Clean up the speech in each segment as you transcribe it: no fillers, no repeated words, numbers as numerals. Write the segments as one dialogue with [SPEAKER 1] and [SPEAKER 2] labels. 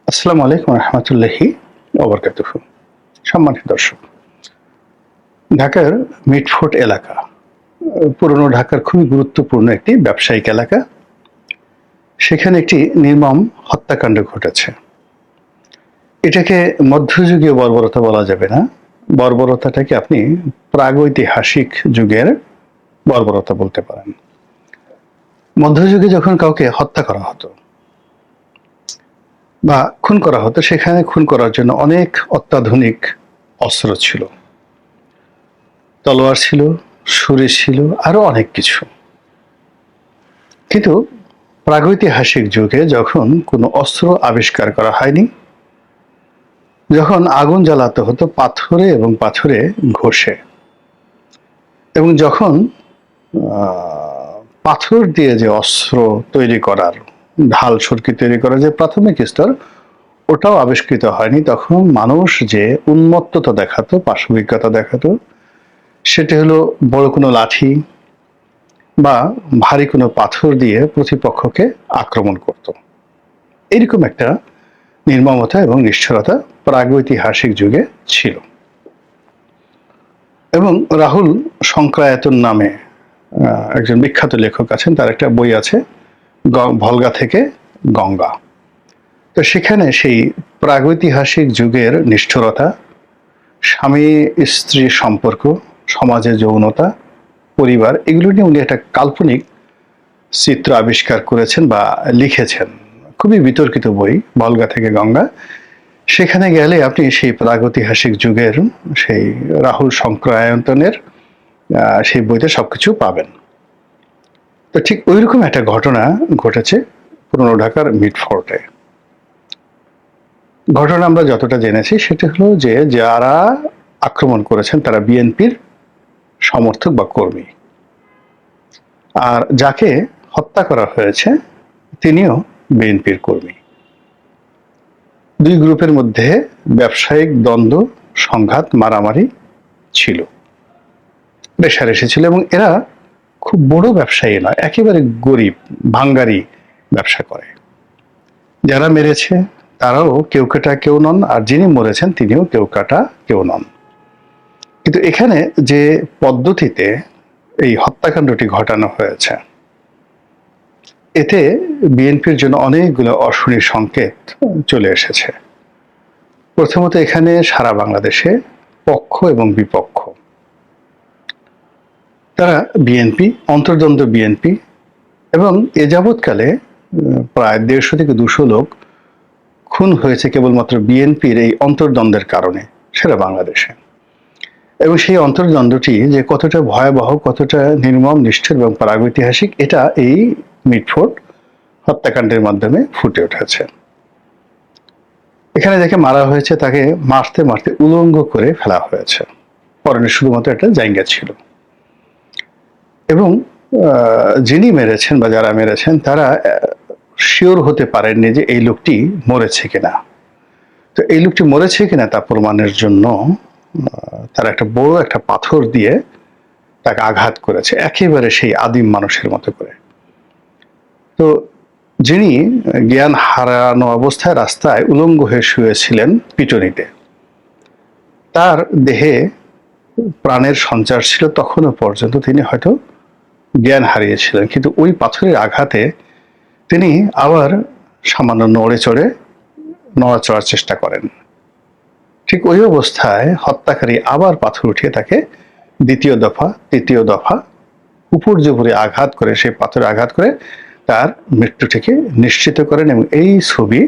[SPEAKER 1] আসসালামু আলাইকুম রহমতুল্লাহি ওবরকাতুহু। সম্মানিত দর্শক, ঢাকার মিটফোর্ট এলাকা পুরনো ঢাকার খুবই গুরুত্বপূর্ণ একটি ব্যবসায়িক এলাকা। সেখানে একটি নির্মম হত্যাকাণ্ড ঘটেছে। এটাকে মধ্যযুগীয় বর্বরতা বলা যাবে না, বর্বরতাটাকে আপনি প্রাগৈতিহাসিক যুগের বর্বরতা বলতে পারেন। মধ্যযুগে যখন কাউকে হত্যা করা হতো বা খুন করা হতো, সেখানে খুন করার জন্য অনেক অত্যাধুনিক অস্ত্র ছিল, তলোয়ার ছিল, ছুরি ছিল, আরো অনেক কিছু। কিন্তু প্রাগৈতিহাসিক যুগে যখন কোনো অস্ত্র আবিষ্কার করা হয়নি, যখন আগুন জ্বালাতে হতো পাথরে এবং পাথরে ঘষে, এবং যখন পাথর দিয়ে যে অস্ত্র তৈরি করার, ঢাল সরকি তৈরি করার যে প্রাথমিক স্তর, ওটাও আবিষ্কৃত হয়নি, তখন মানুষ যে উন্মত্ততা দেখাতো, পাশবিকতা দেখাতো, সেটা হলো বড় কোনো লাঠি বা ভারী কোনো পাথর দিয়ে প্রতিপক্ষকে আক্রমণ করত। এরকম একটা নির্মমতা এবং নিষ্ঠুরতা প্রাগৈতিহাসিক যুগে ছিল। এবং রাহুল শঙ্করায়তন নামে একজন বিখ্যাত লেখক আছেন, তার একটা বই আছে ভলগা থেকে গঙ্গা। তো সেখানে সেই প্রাগৈতিহাসিক যুগের নিষ্ঠুরতা, স্বামী স্ত্রীর সম্পর্ক, সমাজে যৌনতা, পরিবার, এগুলো নিয়ে উনি একটা কাল্পনিক চিত্র আবিষ্কার করেছেন বা লিখেছেন। খুবই বিতর্কিত বই ভলগা থেকে গঙ্গা। সেখানে গেলে আপনি সেই প্রাগৈতিহাসিক যুগের সেই রাহুল শঙ্করায়তনের সেই বইতে সবকিছু পাবেন। তো ঠিক ওইরকম একটা ঘটনা ঘটেছে পুরনো ঢাকার মিটফোর্টে। ঘটনা আমরা যতটা জেনেছি সেটা হলো যে যারা আক্রমণ করেছেন তারা বিএনপির সমর্থক বা কর্মী, আর যাকে হত্যা করা হয়েছে তিনিও বিএনপির কর্মী। দুই গ্রুপের মধ্যে ব্যবসায়িক দ্বন্দ্ব, সংঘাত, মারামারি ছিল, রেষারেষি ছিল, এবং এরা খুব বড় ব্যবসায়ী নয়, একেবারে গরিব ভাঙ্গারি ব্যবসা করে। যারা মেরেছে তারাও কেউ কাটা কেউ নন, আর যিনি মরেছেন তিনিও কেউ কাটা কেউ নন। কিন্তু এখানে যে পদ্ধতিতে এই হত্যাকাণ্ডটি ঘটানো হয়েছে, এতে বিএনপির জন্য অনেকগুলো অশনি সংকেত চলে এসেছে। প্রথমত, এখানে সারা বাংলাদেশে পক্ষ এবং বিপক্ষ, তারা বিএনপি, অন্তর্দ্বন্দ্ব বিএনপি, এবং এ যাবৎকালে প্রায় 150 থেকে 200 লোক খুন হয়েছে কেবলমাত্র বিএনপির এই অন্তর্দ্বন্দ্বের কারণে সারা বাংলাদেশে। এবং সেই অন্তর্দ্বন্দ্বটি যে কতটা ভয়াবহ, কতটা নির্মম, নিষ্ঠুর এবং প্রাগৈতিহাসিক, এটা এই মিটফোর্ট হত্যাকাণ্ডের মাধ্যমে ফুটে উঠেছে। এখানে যাকে মারা হয়েছে তাকে মারতে মারতে উলঙ্গ করে ফেলা হয়েছে, পরনে শুধুমাত্র একটা জায়গা ছিল। এবং যিনি মেরেছেন বা যারা মেরেছেন তারা শিওর হতে পারেননি যে এই লোকটি মরেছে কিনা। তো এই লোকটি মরেছে কিনা তা প্রমাণের জন্য তারা একটা বড় একটা পাথর দিয়ে তাকে আঘাত করেছে, একেবারে সেই আদিম মানুষের মতো করে। তো যিনি জ্ঞান হারানো অবস্থায় রাস্তায় উলঙ্গ হয়ে শুয়েছিলেন পিটুনিতে, তার দেহে প্রাণের সঞ্চার ছিল, তখনও পর্যন্ত তিনি হয়তো জ্ঞান হারিয়েছিলেন, কিন্তু ওই পাথরের আঘাতে তিনি আবার সামান্য নড়াচড়ার চেষ্টা করেন। ঠিক ওই অবস্থায় হত্যাকারী আবার পাথর উঠিয়ে তাকে দ্বিতীয় দফা, তৃতীয় দফা উপর্যুপরি আঘাত করে, সেই পাথরে আঘাত করে তার মৃত্যুটিকে নিশ্চিত করেন। এবং এই ছবি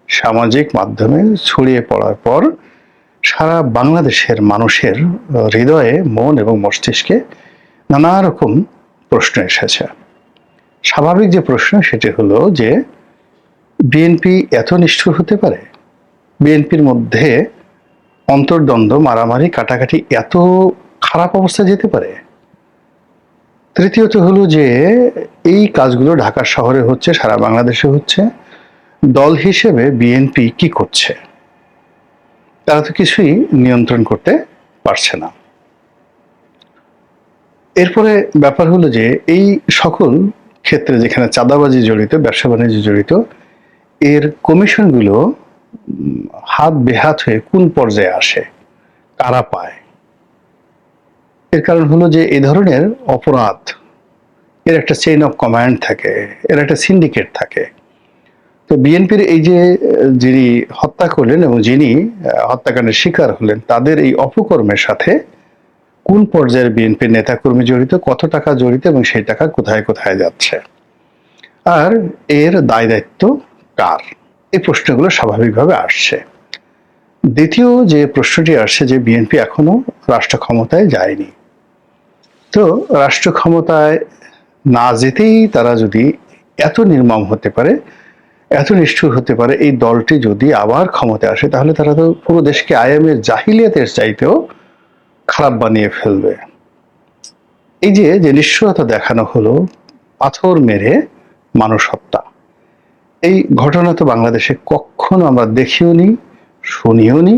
[SPEAKER 1] সামাজিক মাধ্যমে ছড়িয়ে পড়ার পর সারা বাংলাদেশের মানুষের হৃদয়ে, মন এবং মস্তিষ্কে নানা রকম প্রশ্ন এসেছে। স্বাভাবিক যে প্রশ্ন সেটি হলো যে বিএনপি এত নিষ্ঠুর হতে পারে? বিএনপির মধ্যে অন্তর্দ্বন্দ্ব, মারামারি, কাটাকাটি এত খারাপ অবস্থা যেতে পারে? তৃতীয়ত হলো যে এই কাজগুলো ঢাকা শহরে হচ্ছে, সারা বাংলাদেশে হচ্ছে, দল হিসেবে বিএনপি কি করছে? তারা তো কিছুই নিয়ন্ত্রণ করতে পারছে না। এরপরে ব্যাপার হলো যে এই সকল ক্ষেত্রে যেখানে চাঁদাবাজি জড়িত, ব্যবসা বাণিজ্য জড়িত, এর কমিশনগুলো হাত বেহাত হয়ে কোন পর্যায়ে আসে, কারা পায়? এর কারণ হলো যে এই ধরনের অপরাধ এর একটা চেইন অফ কমান্ড থাকে, এর একটা সিন্ডিকেট থাকে। তো বিএনপির এই যে যিনি হত্যা করলেন এবং যিনি হত্যাকাণ্ডের শিকার হলেন, তাদের এই অপকর্মের সাথে কোন পর্যায়ের বিএনপির নেতাকর্মী জড়িত, কত টাকা জড়িত এবং সেই টাকা কোথায় কোথায় যাচ্ছে, আর এর দায় দায়িত্ব কার, এই প্রশ্নগুলো স্বাভাবিকভাবে আসছে। দ্বিতীয় যে প্রশ্নটি আসছে যে বিএনপি এখনো রাষ্ট্র ক্ষমতায় যায়নি, তো রাষ্ট্র ক্ষমতায় না যেতেই তারা যদি এত নির্মম হতে পারে, এত নিষ্ঠুর হতে পারে, এই দলটি যদি আবার ক্ষমতায় আসে তাহলে তারা তো পুরো দেশকে আইএমের জাহিলিয়াতের চাইতেও খারাপ বানিয়ে ফেলবে। এই যে যে নিষ্ঠুরতা দেখানো হলো, পাথর মেরে মানুষ হত্যা, এই ঘটনা তো বাংলাদেশে কখনো আমরা দেখিও নি, শুনিও নি।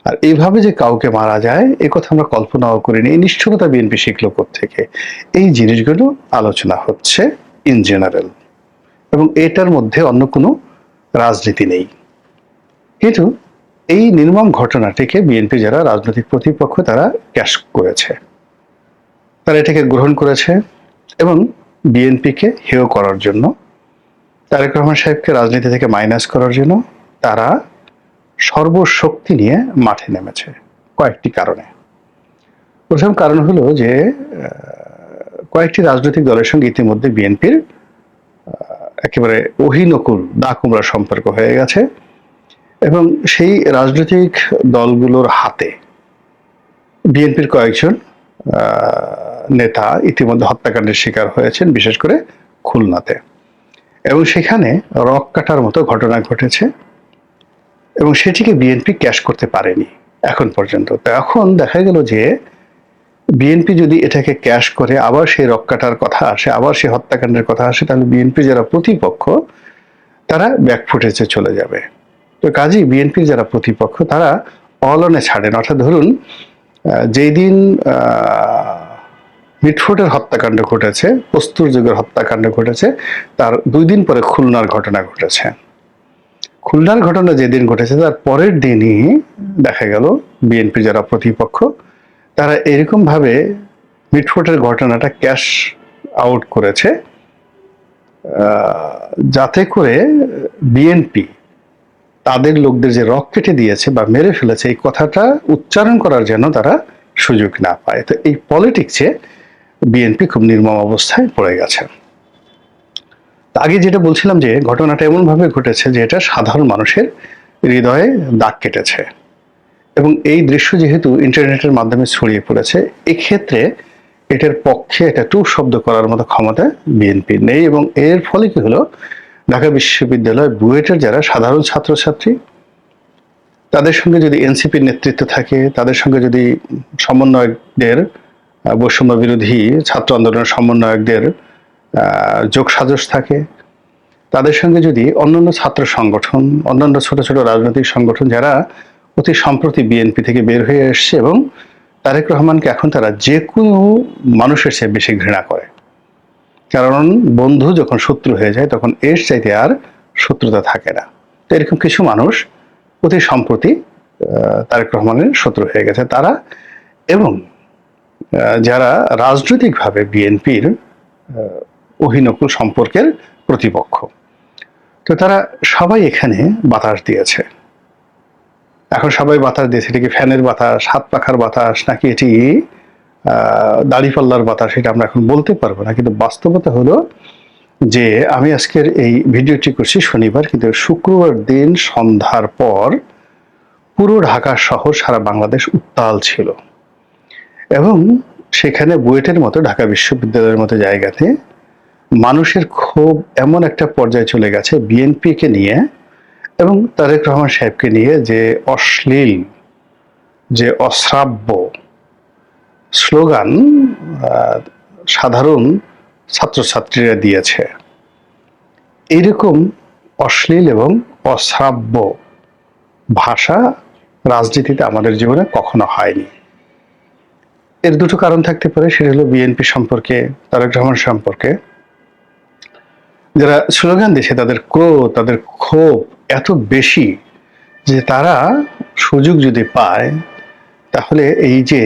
[SPEAKER 1] আর এইভাবে যে কাউকে মারা যায় এ কথা আমরা কল্পনাও করিনি। এই নিষ্ঠুরতা বিএনপি শিখলো থেকে, এই জিনিসগুলো আলোচনা হচ্ছে ইন জেনারেল, এবং এটার মধ্যে অন্য কোনো রাজনীতি নেই। কিন্তু এই নির্মম ঘটনাটিকে বিএনপি যারা রাজনৈতিক প্রতিপক্ষ তারা ক্যাশ করেছে, তারা এটাকে গ্রহণ করেছে এবং বিএনপিকে হেয় করার জন্য, তারেক রহমান সাহেবকে রাজনীতি থেকে মাইনাস করার জন্য তারা সর্বশক্তি নিয়ে মাঠে নেমেছে কয়েকটি কারণে। প্রথম কারণ হলো যে কয়েকটি রাজনৈতিক দলের সঙ্গে ইতিমধ্যে বিএনপির একেবারে অহিনকুল দা কুমড়া সম্পর্ক হয়ে গেছে, এবং সেই রাজনৈতিক দলগুলোর হাতে বিএনপির কয়েকজন নেতা ইতিমধ্যে হত্যাকাণ্ডের শিকার হয়েছেন, বিশেষ করে খুলনাতে, এবং সেখানে রক কাটার মতো ঘটনা ঘটেছে এবং সেটিকে বিএনপি ক্যাশ করতে পারেনি এখন পর্যন্ত। তো এখন দেখা গেল যে বিএনপি যদি এটাকে ক্যাশ করে আবার সেই রক কাটার কথা আসে, আবার সেই হত্যাকাণ্ডের কথা আসে, তাহলে বিএনপি যারা প্রতিপক্ষ তারা ব্যাকফুটেজে চলে যাবে। তো কাজেই বিএনপির যারা প্রতিপক্ষ তারা অলনে ছাড়েন। অর্থাৎ ধরুন যেই দিন মিটফোর্ডের হত্যাকাণ্ড ঘটেছে, প্রস্তুর যুগের হত্যাকাণ্ড ঘটেছে, তার 2 দিন পরে খুলনার ঘটনা ঘটেছে। খুলনার ঘটনা যেদিন ঘটেছে তার পরের দিনই দেখা গেল বিএনপি যারা প্রতিপক্ষ তারা এরকম ভাবে মিটফোর্ডের ঘটনাটা ক্যাশ আউট করেছে যাতে করে বিএনপি তাদের লোকদের যে রক কেটে দিয়েছে বা মেরে ফেলেছে এই কথাটা উচ্চারণ করার জন্য তারা সুযোগ না পায়। তো এই পলিটিক্সে বিএনপি খুব নির্মম অবস্থায় পড়ে গেছে। আগে যেটা বলছিলাম যে ঘটনাটা এমনভাবে ঘটেছে যে এটা সাধারণ মানুষের হৃদয়ে দাগ কেটেছে, এবং এই দৃশ্য যেহেতু ইন্টারনেটের মাধ্যমে ছড়িয়ে পড়েছে, এক্ষেত্রে এটার পক্ষে একটা টু শব্দ করার মতো ক্ষমতা বিএনপির নেই। এবং এর ফলে কি হলো, ঢাকা বিশ্ববিদ্যালয় বুয়েটের যারা সাধারণ ছাত্রছাত্রী তাদের সঙ্গে যদি এনসিপির নেতৃত্ব থাকে, তাদের সঙ্গে যদি সমন্বয়কদের, বৈষম্য বিরোধী ছাত্র আন্দোলনের সমন্বয়কদের যোগসাজশ থাকে, তাদের সঙ্গে যদি অন্যান্য ছাত্র সংগঠন, অন্যান্য ছোট ছোট রাজনৈতিক সংগঠন যারা অতি সম্প্রতি বিএনপি থেকে বের হয়ে এসছে এবং তারেক রহমানকে এখন তারা যে কোনো মানুষের চেয়ে বেশি ঘৃণা করে, কারণ বন্ধু যখন শত্রু হয়ে যায় তখন এর চাইতে আর শত্রুতা থাকে না। তো এরকম কিছু মানুষ অতি সম্প্রতি তারেক রহমানের শত্রু হয়ে গেছে তারা, এবং যারা রাজনৈতিকভাবে বিএনপির অহিনকুল সম্পর্কের প্রতিপক্ষ, তো তারা সবাই এখানে বাতাস দিয়েছে। এখন সবাই বাতাস দিয়েছে, এটি কি ফ্যানের বাতাস, হাত পাখার বাতাস, নাকি এটি দাড়িপাল্লার বাতাস, সেটা আমরা এখন বলতে পারবো না। কিন্তু বাস্তবতা হলো যে আমি আজকের এই ভিডিওটি করছি শনিবার, কিন্তু শুক্রবার দিন সন্ধ্যার পর পুরো ঢাকা শহর, সারা বাংলাদেশ উত্তাল ছিল, এবং সেখানে বুয়েটের মতো, ঢাকা বিশ্ববিদ্যালয়ের মতো জায়গাতে মানুষের ক্ষোভ এমন একটা পর্যায়ে চলে গেছে বিএনপিকে নিয়ে এবং তারেক রহমান সাহেবকে নিয়ে, যে অশ্লীল, যে অশ্রাব্য স্লোগান সাধারণ ছাত্রছাত্রীরা দিয়েছে, এইরকম অশ্লীল এবং অশ্রাব্য ভাষা রাজনীতিতে আমাদের জীবনে কখনো হয়নি। এর দুটো কারণ থাকতে পারে, সেটা হলো বিএনপি সম্পর্কে, তারেক রহমান সম্পর্কে যারা স্লোগান দিয়েছে তাদের ক্রোধ, তাদের ক্ষোভ এত বেশি যে তারা সুযোগ যদি পায় তাহলে এই যে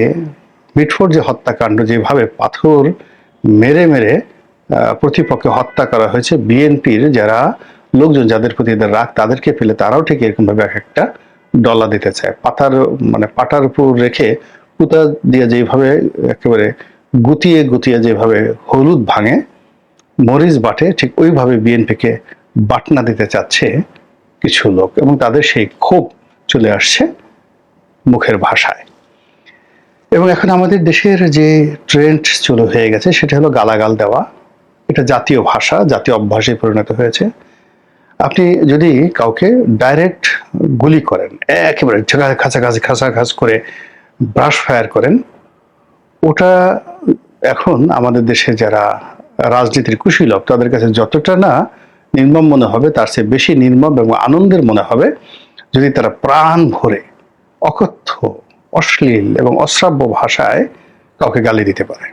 [SPEAKER 1] মিটফোর্ড যে হত্যাকাণ্ড, যেভাবে পাথর মেরে মেরে প্রতিপক্ষে হত্যা করা হয়েছে, বিএনপির যারা লোকজন যাদের প্রতি এদের রাগ, তাদেরকে পেলে তারাও ঠিক এরকম ভাবে এক একটা ডলা দিতে চায়। পাটার উপর রেখে পুতা দিয়ে যেভাবে একেবারে গুতিয়ে গুতিয়ে যেভাবে হলুদ ভাঙে, মরিচ বাটে, ঠিক ওইভাবে বিএনপিকে বাটনা দিতে চাচ্ছে কিছু লোক, এবং তাদের সেই ক্ষোভ চলে আসছে মুখের ভাষায়। এবং এখন আমাদের দেশের যে ট্রেন্ড শুরু হয়ে গেছে সেটা হলো গালাগাল দেওয়া। এটা জাতীয় ভাষা, জাতীয় অভ্যাসে পরিণত হয়েছে। আপনি যদি কাউকে ডাইরেক্ট গুলি করেন, একেবারে খাঁচাখাঁচ করে ব্রাশ ফায়ার করেন, ওটা এখন আমাদের দেশে যারা রাজনীতির কুশীলব তাদের কাছে যতটা না নির্মম মনে হবে, তার চেয়ে বেশি নির্মম এবং আনন্দের মনে হবে যদি তারা প্রাণ ভরে অকথ্য, অশ্লীল এবং অশ্রাব্য ভাষায় কাউকে গালি দিতে পারে।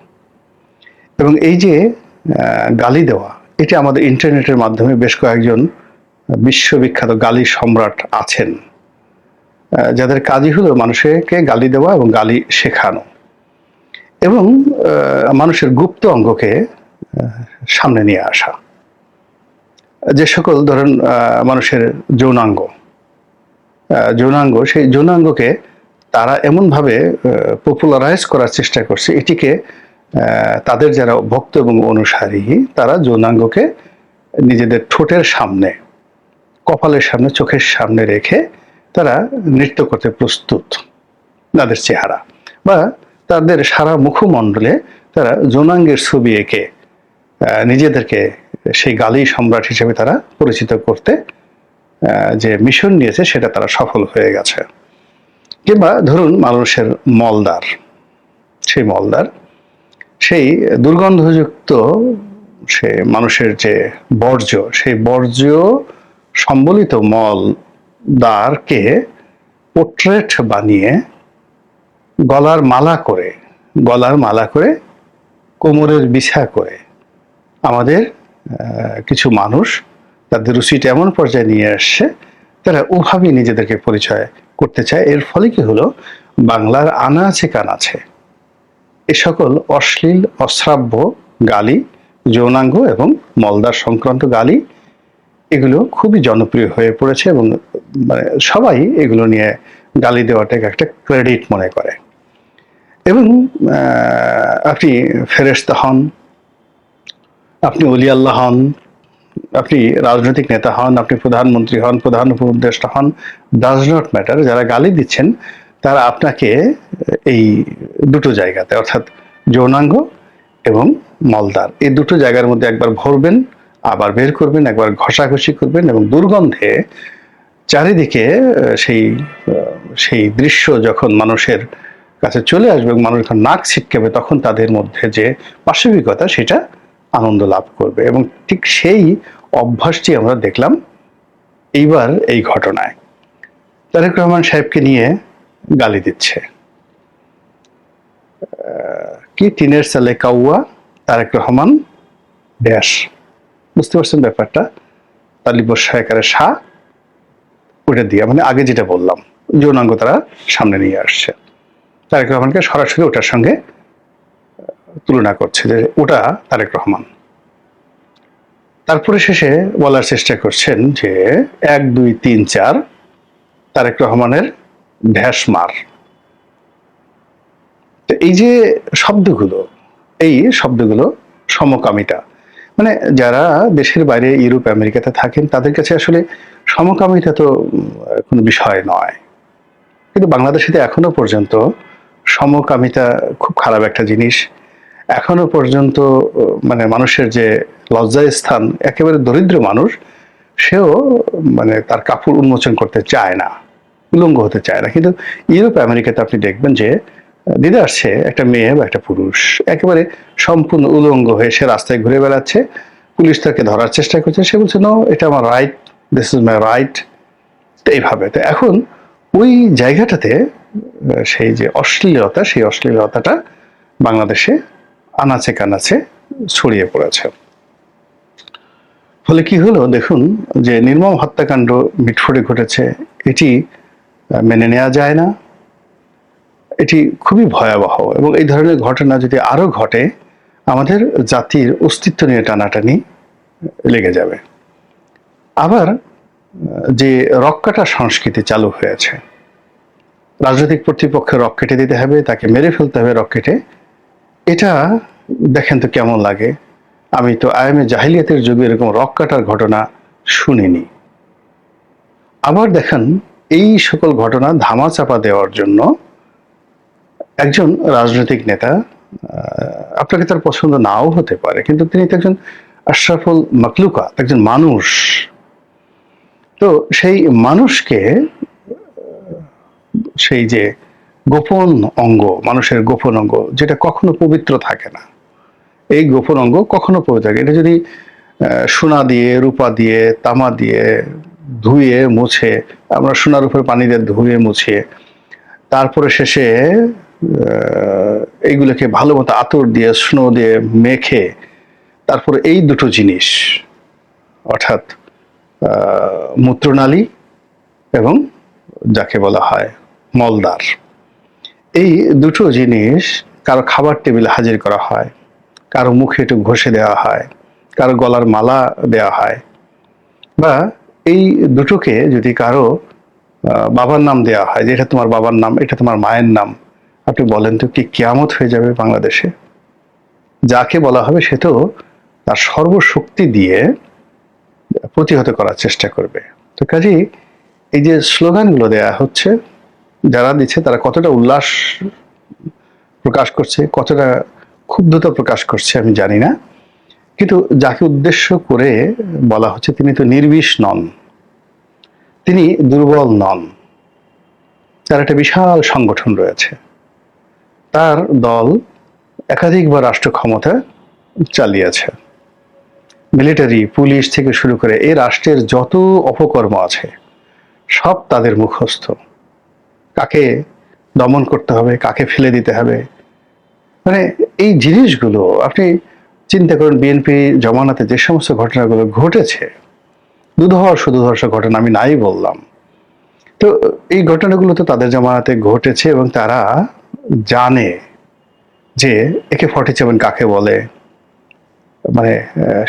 [SPEAKER 1] এবং এই যে গালি দেওয়া, এটা আমাদের ইন্টারনেটের মাধ্যমে বেশ কয়েকজন বিশ্ববিখ্যাত গালি সম্রাট আছেন, যাদের কাজই হলো মানুষকে গালি দেওয়া এবং গালি শেখানো, এবং মানুষের গুপ্ত অঙ্গকে সামনে নিয়ে আসা। যে সকল ধরেন মানুষের যৌনাঙ্গ, সেই যৌনাঙ্গকে তারা এমনভাবে পপুলারাইজ করার চেষ্টা করছে, এটিকে তাদের যারা ভক্ত এবং অনুসারী, তারা যৌনাঙ্গকে নিজেদের ঠোঁটের সামনে, কপালের সামনে, চোখের সামনে রেখে তারা নৃত্য করতে প্রস্তুত। তাদের চেহারা বা তাদের সারা মুখমণ্ডলে তারা যৌনাঙ্গের ছবি এঁকে নিজেদেরকে সেই গালি সম্রাট হিসেবে তারা পরিচিত করতে যে মিশন নিয়েছে সেটা তারা সফল হয়ে গেছে। কিংবা ধরুন মানুষের মলদার, সেই দুর্গন্ধযুক্ত সে মানুষের যে বর্জ্য, সেই বর্জ্য সম্বলিত মলদারকে পোর্ট্রেট বানিয়ে গলার মালা করে কোমরের বিছা করে আমাদের কিছু মানুষ তাদের রুচিটা এমন পর্যায়ে নিয়ে আসছে, তারা ওভাবেই নিজেদেরকে পরিচয় করতে চায়। এর ফলে কি হলো, বাংলার আনাচে কানাচে এ সকল অশ্লীল, অশ্রাব্য গালি, যৌনাঙ্গ এবং মলদার সংক্রান্ত গালি, এগুলো খুবই জনপ্রিয় হয়ে পড়েছে এবং মানে সবাই এগুলো নিয়ে গালি দেওয়াটাকে একটা ক্রেডিট মনে করে। এবং আপনি ফেরেশতা হন, আপনি ওলি আল্লাহ হন, আপনি রাজনৈতিক নেতা হন, আপনি প্রধানমন্ত্রী হন, প্রধান উপদেষ্টা হন, ডাজ নট ম্যাটার, যারা গালি দিচ্ছেন তারা আপনাকে এই দুটো জায়গাতে, অর্থাৎ যৌনাঙ্গ এবং মলদার, এই দুটো জায়গার মধ্যে একবার ভরবেন, আবার বের করবেন, একবার ঘষাঘষি করবেন, এবং দুর্গন্ধে চারিদিকে সেই দৃশ্য যখন মানুষের কাছে চলে আসবে এবং মানুষ যখন নাক ছিটকাবে, তখন তাদের মধ্যে যে পাশবিকতা সেটা আনন্দ লাভ করবে। এবং ঠিক সেই অভ্যাসটি আমরা দেখলাম এইবার এই ঘটনায়। তারেক রহমান সাহেবকে নিয়ে গালি দিচ্ছে, কি টিনের সালে কাউয়া তারেক রহমান ড্যাশ, বুঝতে পারছেন ব্যাপারটা? তালিব সহায়কারের শাহ, ওইটা দিয়ে মানে আগে যেটা বললাম যৌনাঙ্গ তারা সামনে নিয়ে আসছে, তারেক রহমানকে সরাসরি ওটার সঙ্গে তুলনা করছে যে ওটা তারেক রহমান। তারপরে শেষে বলার চেষ্টা করছেন যে 1 2 3 4 তারেক রহমানের ঢ্যাস মার। তো এই যে শব্দগুলো সমকামিতা, মানে যারা দেশের বাইরে ইউরোপ আমেরিকাতে থাকেন তাদের কাছে আসলে সমকামিতা তো কোনো বিষয় নয়, কিন্তু বাংলাদেশে এখনো পর্যন্ত সমকামিতা খুব খারাপ একটা জিনিস। এখনো পর্যন্ত মানে মানুষের যে লজ্জার স্থান, একেবারে দরিদ্র মানুষ সেও মানে তার কাপড় উন্মোচন করতে চায় না, উলঙ্গ হতে চায় না। কিন্তু ইউরোপ আমেরিকাতে আপনি দেখবেন যে দিদা আসছে একটা মেয়ে বা একটা পুরুষ একেবারে সম্পূর্ণ উলঙ্গ হয়ে সে রাস্তায় ঘুরে বেড়াচ্ছে, পুলিশ তাকে ধরার চেষ্টা করছে, সে বলছে নো, এটা আমার right, this is my right, এইভাবে। তো এখন ওই জায়গাটাতে সেই যে অশ্লীলতা, সেই অশ্লীলতাটা বাংলাদেশে আনাচে কানাচে ছড়িয়ে পড়েছে। ফলে কি হলো দেখুন, যে নির্মম হত্যাকাণ্ড মিটফোর্ডে ঘটেছে, এটি মেনে নেওয়া যায় না, এটি খুবই ভয়াবহ। এবং এই ধরনের ঘটনা যদি আরো ঘটে, আমাদের জাতির অস্তিত্ব নিয়ে টানাটানি লেগে যাবে। আবার যে রক্কাটা সংস্কৃতি চালু হয়েছে, রাজনৈতিক কর্তৃপক্ষের রক কেটে দিতে হবে, তাকে মেরে ফেলতে হবে রক কেটে, এটা দেখেন তো কেমন লাগে। আমি তো আয়ামে জাহিলিয়াতের যুগে এরকম রক কাটার ঘটনা শুনিনি। আবার দেখেন, এই সকল ঘটনা ধামাচাপা দেওয়ার জন্য একজন রাজনৈতিক নেতা, আপনাকে তার পছন্দ নাও হতে পারে, কিন্তু তিনি তো একজন আশরাফুল মাকলুকা, একজন মানুষ। তো সেই মানুষকে, সেই যে গোপন অঙ্গ, মানুষের গোপন অঙ্গ যেটা কখনো পবিত্র থাকে না, এই গোপন অঙ্গ কখনো পবিত্র থাকে, এটা যদি সোনা দিয়ে, রূপা দিয়ে, তামা দিয়ে ধুয়ে মুছে, আমরা সোনার উপরে পানি দিয়ে ধুয়ে মুছে, তারপরে শেষে এইগুলোকে ভালো মতো আতর দিয়ে, স্নো দিয়ে মেখে, তারপরে এই দুটো জিনিস, অর্থাৎ মূত্রনালী এবং যাকে বলা হয় মলদার, এই দুটো জিনিস কারো খাবার টেবিলে হাজির করা হয়, কারো মুখে একটু ঘষে দেওয়া হয়, কারো গলার মালা দেওয়া হয়, বা এই দুটোকে যদি কারো বাবার নাম দেওয়া হয়, যে এটা তোমার বাবার নাম, এটা তোমার মায়ের নাম, আপনি বলেন তো কি কিয়ামত হয়ে যাবে বাংলাদেশে? যাকে বলা হবে সে তো তার সর্বশক্তি দিয়ে প্রতিহত করার চেষ্টা করবে। তো কাজেই এই যে স্লোগানগুলো দেয়া হচ্ছে, যারা দিচ্ছে তারা কতটা উল্লাস প্রকাশ করছে, কতটা ক্ষুব্ধতা প্রকাশ করছে আমি জানি না, কিন্তু যাকে উদ্দেশ্য করে বলা হচ্ছে তিনি তো নির্বিষ নন, তিনি দুর্বল নন, তার একটা বিশাল সংগঠন রয়েছে, তার দল একাধিকবার রাষ্ট্র ক্ষমতা চালিয়েছে, মিলিটারি, পুলিশ থেকে শুরু করে এই রাষ্ট্রের যত অপকর্ম আছে সব তাদের মুখস্থ। কাকে দমন করতে হবে, কাকে ফেলে দিতে হবে, মানে এই জিনিসগুলো আপনি চিন্তা করুন। বিএনপি জমানাতে যে সমস্ত ঘটনাগুলো ঘটেছে, দুর্ধর্ষ ঘটনা আমি নাই বললাম, তো এই ঘটনাগুলো তো তাদের জমানাতে ঘটেছে এবং তারা জানে যে AK-47 কাকে বলে, মানে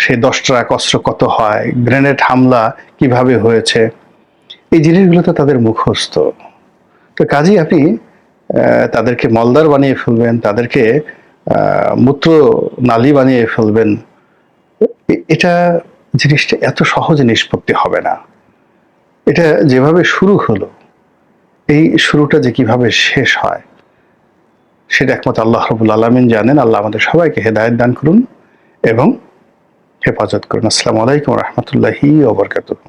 [SPEAKER 1] সেই 10 ট্রাক অস্ত্র কত হয়, গ্রেনেড হামলা কিভাবে হয়েছে, এই জিনিসগুলো তো তাদের মুখস্থ। তো কাজেই আপনি তাদেরকে মলদার বানিয়ে ফেলবেন, তাদেরকে মূত্র নালী বানিয়ে ফেলবেন, এটা জিনিসটা এত সহজে নিষ্পত্তি হবে না। এটা যেভাবে শুরু হলো, এই শুরুটা যে কিভাবে শেষ হয় সেটা একমাত্র আল্লাহ রাব্বুল আলামিন জানেন। আল্লাহ আমাদের সবাইকে হেদায়েত দান করুন এবং হেফাজত করুন। আসসালামু আলাইকুম ওয়া রাহমাতুল্লাহি ওয়া বারাকাতুহু।